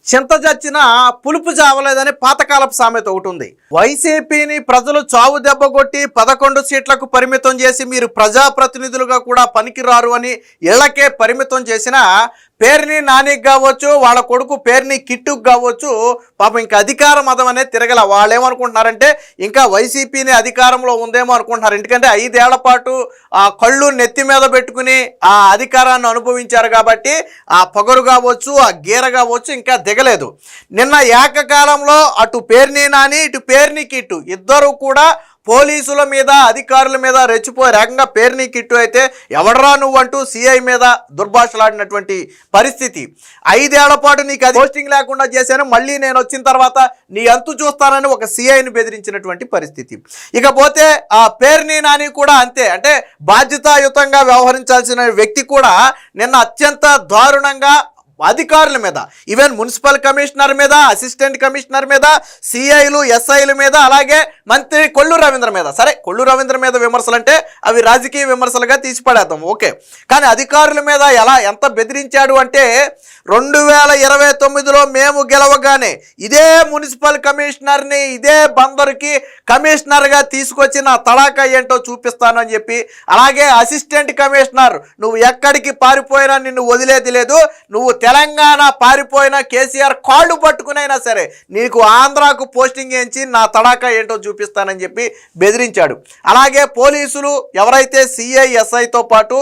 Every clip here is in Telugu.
చింత చచ్చిన పులుపు చావలేదని పాతకాలపు సామెత ఒకటి ఉంది. వైసీపీని ప్రజలు చావు దెబ్బ కొట్టి 11 సీట్లకు పరిమితం చేసి మీరు ప్రజాప్రతినిధులుగా కూడా పనికిరారు అని ఇళ్లకే పరిమితం చేసిన పేర్ని నానికి కావచ్చు, వాళ్ళ కొడుకు పేర్ని కిట్టుకు కావచ్చు, పాపం ఇంకా అధికార మదం అనేది తిరగల. వాళ్ళు ఏమనుకుంటున్నారంటే ఇంకా వైసీపీని అధికారంలో ఉందేమో అనుకుంటున్నారు. ఎందుకంటే 5 ఏళ్ల పాటు ఆ కళ్ళు నెత్తి మీద పెట్టుకుని ఆ అధికారాన్ని అనుభవించారు కాబట్టి ఆ పొగరు కావచ్చు, ఆ గీర కావచ్చు ఇంకా దిగలేదు. నిన్న ఏకకాలంలో అటు పేర్ని నాని ఇటు పేర్ని కిట్టు ఇద్దరు కూడా పోలీసుల మీద అధికారుల మీద రెచ్చిపోయి రకంగా పేర్ని కిట్టు అయితే ఎవడరా నువ్వంటూ సిఐ మీద దుర్భాషలాడినటువంటి పరిస్థితి. 5 ఏళ్ల పాటు నీకు అది పోస్టింగ్ లేకుండా చేశాను, మళ్ళీ నేను వచ్చిన తర్వాత నీ అంతు చూస్తానని ఒక సిఐని బెదిరించినటువంటి పరిస్థితి. ఇకపోతే ఆ పేర్ని నాని కూడా అంతే. అంటే బాధ్యతాయుతంగా వ్యవహరించాల్సిన వ్యక్తి కూడా నిన్న అత్యంత దారుణంగా అధికారుల మీద, ఈవెన్ మున్సిపల్ కమిషనర్ మీద, అసిస్టెంట్ కమిషనర్ మీద, సిఐలు ఎస్ఐల మీద, అలాగే మంత్రి కొల్లు రవీంద్ర మీద. సరే, కొల్లు రవీంద్ర మీద విమర్శలు అంటే అవి రాజకీయ విమర్శలుగా తీసిపడేద్దాం, ఓకే. కానీ అధికారుల మీద ఎంత బెదిరించాడు అంటే 2029లో మేము గెలవగానే ఇదే మున్సిపల్ కమిషనర్ని ఇదే బందరుకి కమిషనర్గా తీసుకొచ్చి నా తడాకా ఏంటో చూపిస్తానని చెప్పి, అలాగే అసిస్టెంట్ కమిషనర్ నువ్వు ఎక్కడికి పారిపోయినా నిన్ను వదిలేది లేదు, నువ్వు తెలంగాణ పారిపోయిన కేసీఆర్ కాళ్ళు పట్టుకునైనా సరే నీకు ఆంధ్రాకు పోస్టింగ్ వేయించి నా తడాకా ఏంటో చూపిస్తానని చెప్పి బెదిరించాడు. అలాగే పోలీసులు ఎవరైతే సిఐ ఎస్ఐతో పాటు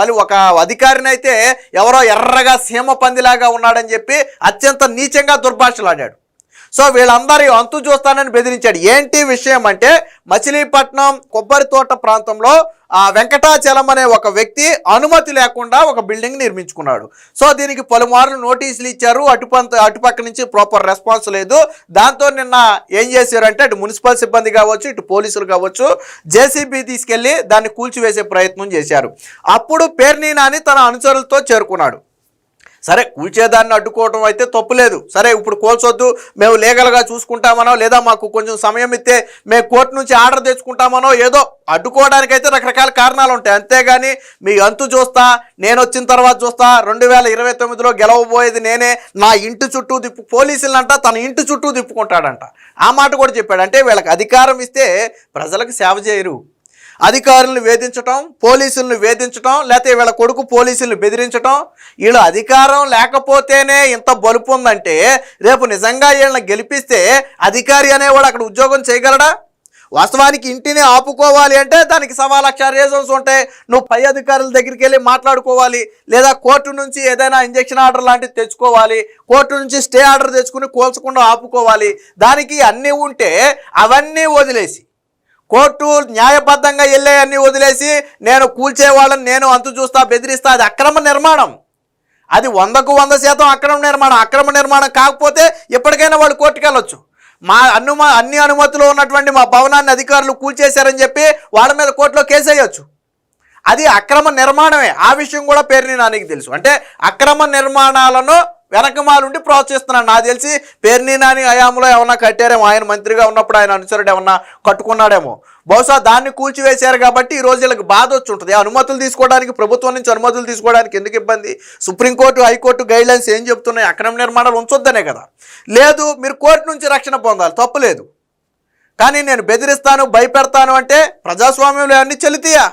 మళ్ళీ ఒక అధికారిని అయితే ఎవరో ఎర్రగా సీమ పందిలాగా ఉన్నాడని చెప్పి అత్యంత నీచంగా దుర్భాషలాడాడు. సో వీళ్ళందరూ అంతు చూస్తానని బెదిరించాడు. ఏంటి విషయం అంటే మచిలీపట్నం కొబ్బరి తోట ప్రాంతంలో వెంకటాచలం అనే ఒక వ్యక్తి అనుమతి లేకుండా ఒక బిల్డింగ్ నిర్మించుకున్నాడు. సో దీనికి పలుమార్లు నోటీసులు ఇచ్చారు, అటుపక్క నుంచి ప్రాపర్ రెస్పాన్స్ లేదు. దాంతో నిన్న ఏం చేశారంటే అటు మున్సిపల్ సిబ్బంది కావచ్చు, ఇటు పోలీసులు కావచ్చు, జేసీబీ తీసుకెళ్లి దాన్ని కూల్చివేసే ప్రయత్నం చేశారు. అప్పుడు పేర్ని నాని తన అనుచరులతో చేరుకున్నాడు. సరే, కూల్చేదాన్ని అడ్డుకోవడం అయితే తప్పులేదు. సరే, ఇప్పుడు కోల్చొద్దు, మేము లీగల్గా చూసుకుంటామనో, లేదా మాకు కొంచెం సమయం ఇస్తే మేము కోర్టు నుంచి ఆర్డర్ తెచ్చుకుంటామనో, ఏదో అడ్డుకోవడానికైతే రకరకాల కారణాలు ఉంటాయి. అంతేగాని మీ అంతు చూస్తా, నేను వచ్చిన తర్వాత చూస్తా, 2029లో గెలవబోయేది నేనే, నా ఇంటి చుట్టూ పోలీసులంట తన ఇంటి చుట్టూ తిప్పుకుంటాడంట. ఆ మాట కూడా చెప్పాడు. అంటే వీళ్ళకి అధికారం ఇస్తే ప్రజలకు సేవ చేయరు, అధికారులను వేధించటం, పోలీసులను వేధించటం, లేకపోతే వీళ్ళ కొడుకు పోలీసులను బెదిరించటం. వీళ్ళు అధికారం లేకపోతేనే ఇంత బలుపు ఉందంటే రేపు నిజంగా వీళ్ళని గెలిపిస్తే అధికారి అనేవాడు అక్కడ ఉద్యోగం చేయగలడా? వాస్తవానికి ఇంటిని ఆపుకోవాలి అంటే దానికి 1,00,000 రీజన్స్ ఉంటాయి. నువ్వు పై అధికారుల దగ్గరికి వెళ్ళి మాట్లాడుకోవాలి, లేదా కోర్టు నుంచి ఏదైనా ఇంజెక్షన్ ఆర్డర్ లాంటిది తెచ్చుకోవాలి, కోర్టు నుంచి స్టే ఆర్డర్ తెచ్చుకుని కోల్చకుండా ఆపుకోవాలి. దానికి అన్నీ ఉంటే అవన్నీ వదిలేసి, కోర్టు న్యాయబద్ధంగా వెళ్ళే అన్నీ వదిలేసి నేను కూల్చేవాళ్ళని నేను అంతు చూస్తా, బెదిరిస్తా, అది అక్రమ నిర్మాణం. అది 100కు 100% అక్రమ నిర్మాణం. అక్రమ నిర్మాణం కాకపోతే ఎప్పటికైనా వాళ్ళు కోర్టుకు వెళ్ళొచ్చు. అన్ని అనుమతులు ఉన్నటువంటి మా భవనాన్ని అధికారులు కూల్చేశారని చెప్పి వాళ్ళ మీద కోర్టులో కేసు వేయొచ్చు. అది అక్రమ నిర్మాణమే. ఆ విషయం కూడా పేర్ని నానికి తెలుసు. అంటే అక్రమ నిర్మాణాలను వెనకమాలుండి ప్రోత్సహిస్తున్నాడు. నాకు తెలిసి పేర్ని నాని హయాంలో ఏమన్నా కట్టారేమో, ఆయన మంత్రిగా ఉన్నప్పుడు ఆయన అనుసరుడు ఏమన్నా కట్టుకున్నాడేమో. బహుశా దాన్ని కూల్చివేశారు కాబట్టి ఈరోజు వీళ్ళకి బాధ వచ్చి ఉంటుంది. అనుమతులు తీసుకోవడానికి, ప్రభుత్వం నుంచి అనుమతులు తీసుకోవడానికి ఎందుకు ఇబ్బంది? సుప్రీంకోర్టు, హైకోర్టు గైడ్లైన్స్ ఏం చెప్తున్నాయి? అక్రమ నిర్మాణాలు ఉంచొద్దనే కదా. లేదు, మీరు కోర్టు నుంచి రక్షణ పొందాలి, తప్పులేదు. కానీ నేను బెదిరిస్తాను, భయపెడతాను అంటే ప్రజాస్వామ్యంలో అన్ని చెల్లితీయా?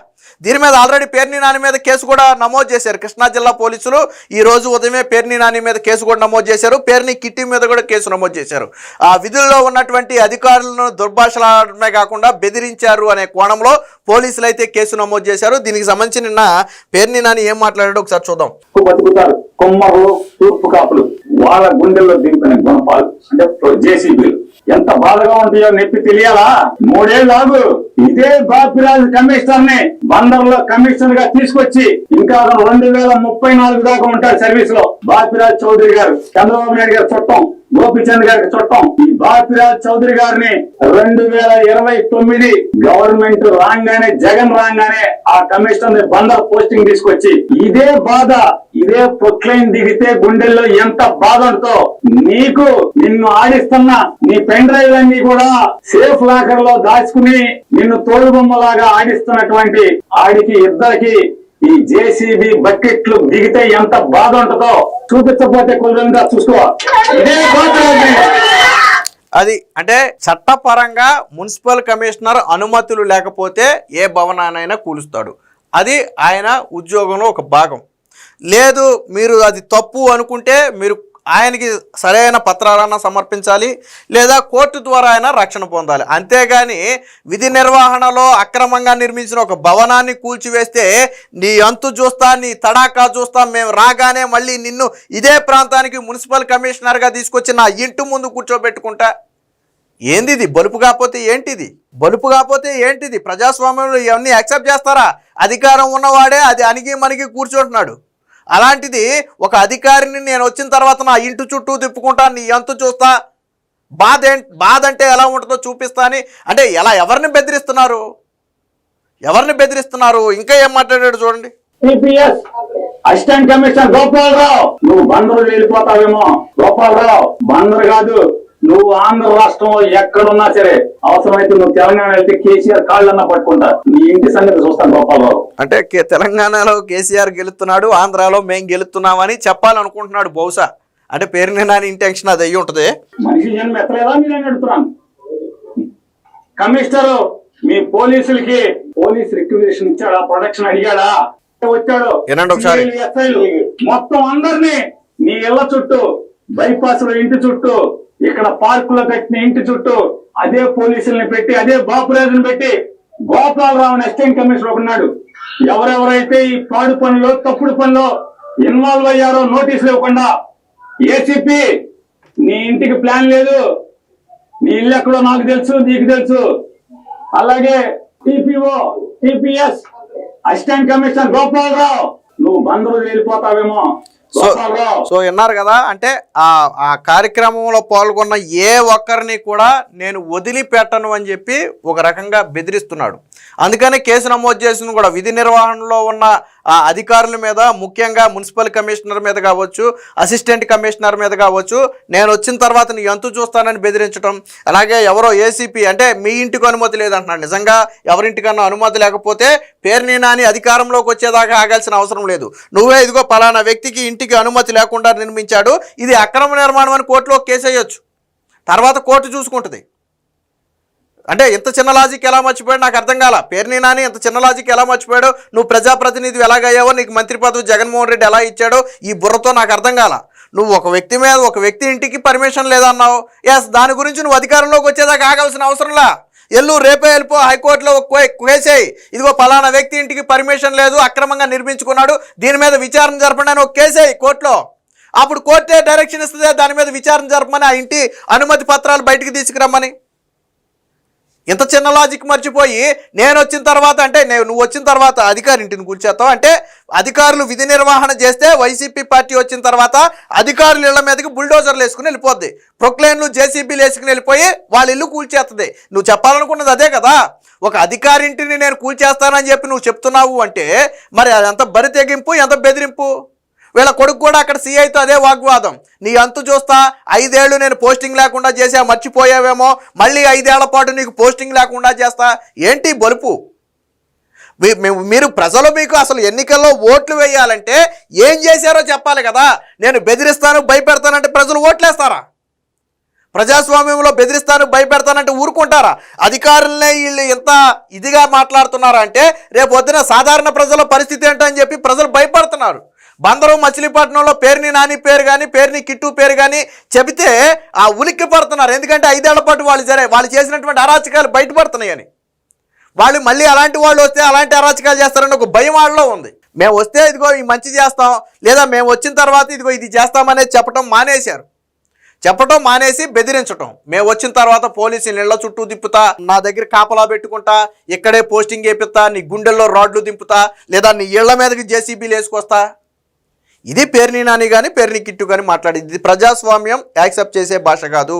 దీని మీద ఆల్రెడీ పేర్ని నాని మీద కేసు కూడా నమోదు చేశారు కృష్ణా జిల్లా పోలీసులు. ఈ రోజు ఉదయమే పేర్ని నాని మీద కేసు కూడా నమోదు చేశారు. పేర్ని కిట్టి మీద కూడా కేసు నమోదు చేశారు. ఆ విధుల్లో ఉన్నటువంటి అధికారులను దుర్భాషలాడమే కాకుండా బెదిరించారు అనే కోణంలో పోలీసులు అయితే కేసు నమోదు చేశారు. దీనికి సంబంధించి నిన్న పేర్ని నాని ఏం మాట్లాడాడో ఒకసారి చూద్దాం. కొమ్మరు, తూర్పు కాపులు వాళ్ళ గుండెల్లో దింపిన గుణపాలు అంటే జేసీబీలు ఎంత బాధగా ఉంటాయో నొప్పి తెలియాలా? 3 ఏళ్ళు ఆగు, ఇదే బాపిరాజు కమిషనర్ ని బందర్లో కమిషనర్ గా తీసుకొచ్చి ఇంకా 2034 దాకా ఉంటాడు సర్వీస్ లో. బాపిరాజు చౌదరి గారు, చంద్రబాబు నాయుడు గారి చుట్టం, గోపిచంద్ గారికి చుట్టం. ఈ బాపిరాజ్ చౌదరి గారిని 2029 గవర్నమెంట్ రాగానే, జగన్ రాగానే ఆ కమిషనర్ ని బందర్ పోస్టింగ్ తీసుకొచ్చి ఇదే బాధ, ఇదే ప్రొక్లైన్ దిగితే గుండెల్లో ఎంత బాధ ఉంటుందో నీకు, నిన్ను ఆడిస్తున్న నీ పెన్ డ్రైవ్ అన్ని కూడా సేఫ్ లాకర్ లో దాచుకుని నిన్ను తోలుబొమ్మలాగా ఆడిస్తున్నటువంటి ఆడికి ఇద్దరికి ఈ జేసీబీ బకెట్లు దిగితే ఎంత బాధ ఉంటుందో చూపించకపోతే కుదరంగా చూసుకో. ఇదే బాధ. అది అంటే చట్టపరంగా మున్సిపల్ కమిషనర్ అనుమతులు లేకపోతే ఏ భవనానైనా కూలుస్తాడు. అది ఆయన ఉద్యోగంలో ఒక భాగం. లేదు మీరు అది తప్పు అనుకుంటే మీరు ఆయనకి సరైన పత్రాలన్నా సమర్పించాలి, లేదా కోర్టు ద్వారా అయినా రక్షణ పొందాలి. అంతేగాని విధి నిర్వహణలో అక్రమంగా నిర్మించిన ఒక భవనాన్ని కూల్చివేస్తే నీ అంతు చూస్తా, నీ తడాకా చూస్తా, మేము రాగానే మళ్ళీ నిన్ను ఇదే ప్రాంతానికి మున్సిపల్ కమిషనర్గా తీసుకొచ్చి నా ఇంటి ముందు కూర్చోబెట్టుకుంటా. ఏంది ఇది? బలుపు కాకపోతే ఏంటిది? బలుపు కాకపోతే ఏంటిది? ప్రజాస్వామ్యంలో ఇవన్నీ యాక్సెప్ట్ చేస్తారా? అధికారం ఉన్నవాడే అది అణిగి మణిగి కూర్చుంటున్నాడు. అలాంటిది ఒక అధికారిని నేను వచ్చిన తర్వాత నా ఇంటి చుట్టూ తిప్పుకుంటా, నీ అంతు చూస్తా, బాధ అంటే ఎలా ఉంటుందో చూపిస్తా అని అంటే ఎలా? ఎవరిని బెదిరిస్తున్నారు? ఎవరిని బెదిరిస్తున్నారు? ఇంకా ఏం మాట్లాడాడు చూడండి. టీపీఎస్ అసిస్టెంట్ కమిషనర్ గోపాలరావు, నువ్వు బందరు వెళ్ళిపోతావేమో. గోపాలరావు బందరు కాదు, నువ్వు ఆంధ్ర రాష్ట్రంలో ఎక్కడున్నా సరే, అవసరమైతే నువ్వు తెలంగాణ వెళ్తే కేసీఆర్ కాళ్ళన్నా పట్టుకుంటా. నీ ఇంటి సంగతి చూస్తాను గోపాలరావు. అంటే తెలంగాణలో కేసీఆర్ గెలుస్తున్నాడు, ఆంధ్రాలో మేం గెలుస్తున్నామని చెప్పాలనుకుంటున్నాడు బహుశా. అంటే పేరు నాని ఇంటెన్షన్ అది అయ్యి ఉంటుంది. మనిషి జన్మ ఎత్తలేదా మీరు అని అడుగుతున్నాను. కమిషనర్ మీ పోలీసులకి పోలీస్ రిక్వెషన్ ఇచ్చాడా? ప్రొటెక్షన్ అడిగాడా? వచ్చాడు. వినండి ఒకసారి. మొత్తం అందరినీ నీ ఇళ్ల చుట్టూ, బైపాస్ లో ఇంటి చుట్టూ, ఇక్కడ పార్కులో కట్టిన ఇంటి చుట్టూ అదే పోలీసుల్ని పెట్టి, అదే బాపురాజుని పెట్టి గోపాలరావు అసిస్టెంట్ కమిషనర్ ఉన్నాడు. ఎవరెవరైతే ఈ పాడు పనిలో, తప్పుడు పనిలో ఇన్వాల్వ్ అయ్యారో నోటీసులు ఇవ్వకుండా, ఏసీపీ నీ ఇంటికి ప్లాన్ లేదు, నీ ఇల్లు ఎక్కడో నాకు తెలుసు, నీకు తెలుసు. అలాగే టీపీఎస్ అసిస్టెంట్ కమిషనర్ గోపాలరావు, నువ్వు బందరు వెళ్ళిపోతావేమో. సో విన్నారు కదా. అంటే ఆ కార్యక్రమంలో పాల్గొన్న ఏ ఒక్కరిని కూడా నేను వదిలిపెట్టను అని చెప్పి ఒక రకంగా బెదిరిస్తున్నాడు. అందుకనే కేసు నమోదు చేసిన కూడా విధి నిర్వహణలో ఉన్న అధికారుల మీద, ముఖ్యంగా మున్సిపల్ కమిషనర్ మీద కావచ్చు, అసిస్టెంట్ కమిషనర్ మీద కావచ్చు, నేను వచ్చిన తర్వాత నీ ఎంతు చూస్తానని బెదిరించడం. అలాగే ఎవరో ఏసీపీ అంటే మీ ఇంటికి అనుమతి లేదంటున్నాడు. నిజంగా ఎవరింటికన్నా అనుమతి లేకపోతే పేరుని నాని అధికారంలోకి వచ్చేదాకా ఆగాల్సిన అవసరం లేదు. నువ్వే ఇదిగో పలానా వ్యక్తికి ఇంటికి అనుమతి లేకుండా నిర్మించాడు, ఇది అక్రమ నిర్మాణం అని కోర్టులో కేసు వేయొచ్చు. తర్వాత కోర్టు చూసుకుంటుంది. అంటే ఇంత చిన్న లాజిక్ ఎలా మర్చిపోయాడు నాకు అర్థం కాల. పేరుని నాని ఇంత చిన్న లాజిక్ ఎలా మర్చిపోయాడు? నువ్వు ప్రజాప్రతినిధి ఎలాగయ్యావో, నీకు మంత్రి పదవి జగన్మోహన్ రెడ్డి ఎలా ఇచ్చాడో ఈ బుర్రతో నాకు అర్థం కాల. నువ్వు ఒక వ్యక్తి మీద, ఒక వ్యక్తి ఇంటికి పర్మిషన్ లేదన్నావు. ఎస్, దాని గురించి నువ్వు అధికారంలోకి వచ్చేదాకా ఆగాల్సిన అవసరంలా. రేపే వెళ్ళిపో, హైకోర్టులో కేసేయి, ఇదిగో పలానా వ్యక్తి ఇంటికి పర్మిషన్ లేదు, అక్రమంగా నిర్మించుకున్నాడు, దీని మీద విచారణ జరపండి అని ఒక కేసేయి కోర్టులో. అప్పుడు కోర్టే డైరెక్షన్ ఇస్తుంది దాని మీద విచారణ జరపమని, ఆ ఇంటి అనుమతి పత్రాలు బయటికి తీసుకురమ్మని. ఇంత చిన్న లాజిక్ మర్చిపోయి నేను వచ్చిన తర్వాత అంటే నువ్వు వచ్చిన తర్వాత అధికారి ఇంటిని కూల్చేస్తావు. అంటే అధికారులు విధి నిర్వహణ చేస్తే వైసీపీ పార్టీ వచ్చిన తర్వాత అధికారుల ఇళ్ల మీదకి బుల్డోజర్లు వేసుకుని వెళ్ళిపోద్ది, ప్రొక్లైన్లు జేసీబీలు వేసుకుని వెళ్ళిపోయి వాళ్ళ ఇల్లు కూల్చేస్తుంది. నువ్వు చెప్పాలనుకున్నది అదే కదా. ఒక అధికారి ఇంటిని నేను కూల్చేస్తానని చెప్పి నువ్వు చెప్తున్నావు అంటే మరి అదంత బరి తెగింపు, ఎంత బెదిరింపు. వీళ్ళ కొడుకు కూడా అక్కడ సీఐతో అదే వాగ్వాదం. నీ అంతు చూస్తా, 5 ఏళ్ళు నేను పోస్టింగ్ లేకుండా చేసా, మర్చిపోయావేమో, మళ్ళీ 5 ఏళ్ల పాటు నీకు పోస్టింగ్ లేకుండా చేస్తా. ఏంటి బలుపు? మీరు ప్రజలు మీకు అసలు ఎన్నికల్లో ఓట్లు వేయాలంటే ఏం చేశారో చెప్పాలి కదా. నేను బెదిరిస్తాను, భయపెడతానంటే ప్రజలు ఓట్లేస్తారా? ప్రజాస్వామ్యంలో బెదిరిస్తాను, భయపెడతానంటే ఊరుకుంటారా? అధికారులనే వీళ్ళు ఎంత ఇదిగా మాట్లాడుతున్నారా అంటే రేపు పొద్దున సాధారణ ప్రజల పరిస్థితి ఏంటని చెప్పి ప్రజలు భయపడుతున్నారు. బందరు మచిలీపట్నంలో పేరుని నాని పేరు కానీ, పేరుని కిట్టు పేరు కానీ చెబితే ఆ ఉలిక్కి పడుతున్నారు. ఎందుకంటే 5 ఏళ్ల పాటు వాళ్ళు చేసినటువంటి అరాచకాలు బయటపడుతున్నాయని. వాళ్ళు మళ్ళీ అలాంటి వాళ్ళు వస్తే అలాంటి అరాచకాలు చేస్తారని ఒక భయం వాళ్ళలో ఉంది. మేము వస్తే ఇదిగో ఈ మంచి చేస్తాం, లేదా మేము వచ్చిన తర్వాత ఇదిగో ఇది చేస్తామనేది చెప్పడం మానేసి బెదిరించటం. మేము వచ్చిన తర్వాత పోలీసులు ఇళ్ల చుట్టూ తిప్పుతా, నా దగ్గర కాపలా పెట్టుకుంటా, ఇక్కడే పోస్టింగ్ వేపిస్తా, నీ గుండెల్లో రాడ్లు దింపుతా, లేదా నీ ఇళ్ల మీదకి జేసీబీలు వేసుకొస్తా. ఇది పేరుని నాని కానీ, పేరుని కిట్టు కానీ మాట్లాడింది. ఇది ప్రజాస్వామ్యం యాక్సెప్ట్ చేసే భాష కాదు.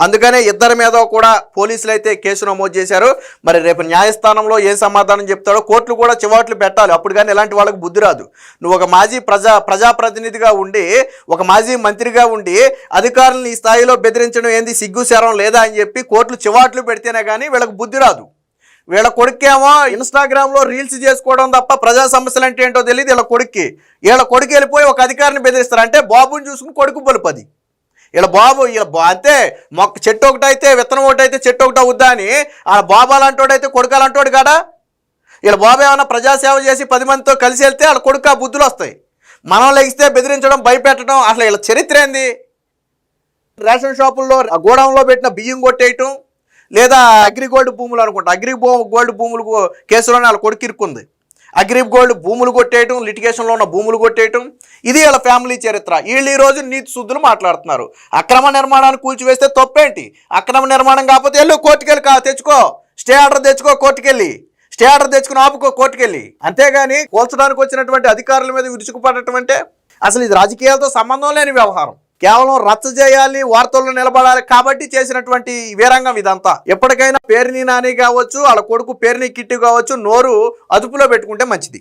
అందుకనే ఇద్దరి మీద కూడా పోలీసులు అయితే కేసు నమోదు చేశారు. మరి రేపు న్యాయస్థానంలో ఏం సమాధానం చెప్తాడో కోర్టులు కూడా చివాట్లు పెట్టాలి. అప్పుడు కానీ ఇలాంటి వాళ్ళకి బుద్ధి రాదు. నువ్వు ఒక మాజీ ప్రజాప్రతినిధిగా ఉండి, ఒక మాజీ మంత్రిగా ఉండి అధికారులను ఈ స్థాయిలో బెదిరించడం ఏంది, సిగ్గు శరం లేదా అని చెప్పి కోర్టులు చివాట్లు పెడితేనే కానీ వీళ్ళకి బుద్ధి రాదు. వీళ్ళ కొడుకేమో ఇన్స్టాగ్రామ్ లో రీల్స్ చేసుకోవడం తప్ప ప్రజా సమస్యలు అంటే ఏంటో తెలియదు వీళ్ళ కొడుక్కి. వీళ్ళ కొడుకు వెళ్ళిపోయి ఒక అధికారిని బెదిరిస్తారు, అంటే బాబుని చూసుకుని కొడుకు బలుపది. వీళ్ళ అంతే మొక్క చెట్టు ఒకటి అయితే విత్తనం ఒకటి అయితే చెట్టు ఒకటి అవుద్దా అని ఆ బాబు అలాంటోడు అయితే కొడుకు అలాంటోడు కాడా. వీళ్ళ బాబు ఏమైనా ప్రజాసేవ చేసి 10 మందితో కలిసి వెళ్తే వాళ్ళ కొడుకు ఆ బుద్ధులు వస్తాయి. మనం లెగిస్తే బెదిరించడం, భయపెట్టడం, అసలు వీళ్ళ చరిత్ర ఏంది? రేషన్ షాపుల్లో గోడౌన్లో పెట్టిన బియ్యం కొట్టేయటం, లేదా అగ్రిగోల్డ్ భూములు అనుకుంటా, గోల్డ్ భూములు కేసులోనే వాళ్ళ కొడుకు ఇరుక్కుంది. అగ్రిగోల్డ్ భూములు కొట్టేయటం, లిటిగేషన్లో ఉన్న భూములు కొట్టేయటం, ఇది వీళ్ళ ఫ్యామిలీ చరిత్ర. వీళ్ళు ఈరోజు నీతి శుద్ధులు మాట్లాడుతున్నారు. అక్రమ నిర్మాణాన్ని కూల్చివేస్తే తప్పేంటి? అక్రమ నిర్మాణం కాకపోతే వెళ్ళు కోర్టుకెళ్ళి తెచ్చుకో, స్టే ఆర్డర్ తెచ్చుకో, కోర్టుకెళ్ళి స్టే ఆర్డర్ తెచ్చుకుని ఆపుకో కోర్టుకెళ్ళి. అంతేగాని కూల్చడానికి వచ్చినటువంటి అధికారుల మీద విరుచుకుపడటం అంటే అసలు ఇది రాజకీయాలతో సంబంధం లేని వ్యవహారం. కేవలం రచ్చ చేయాలి, వార్తల్లో నిలబడాలి కాబట్టి చేసినటువంటి వీరంగం ఇదంతా. ఎప్పటికైనా పేరుని నాని కావచ్చు, వాళ్ళ కొడుకు పేరుని కిట్టి కావచ్చు, నోరు అదుపులో పెట్టుకుంటే మంచిది.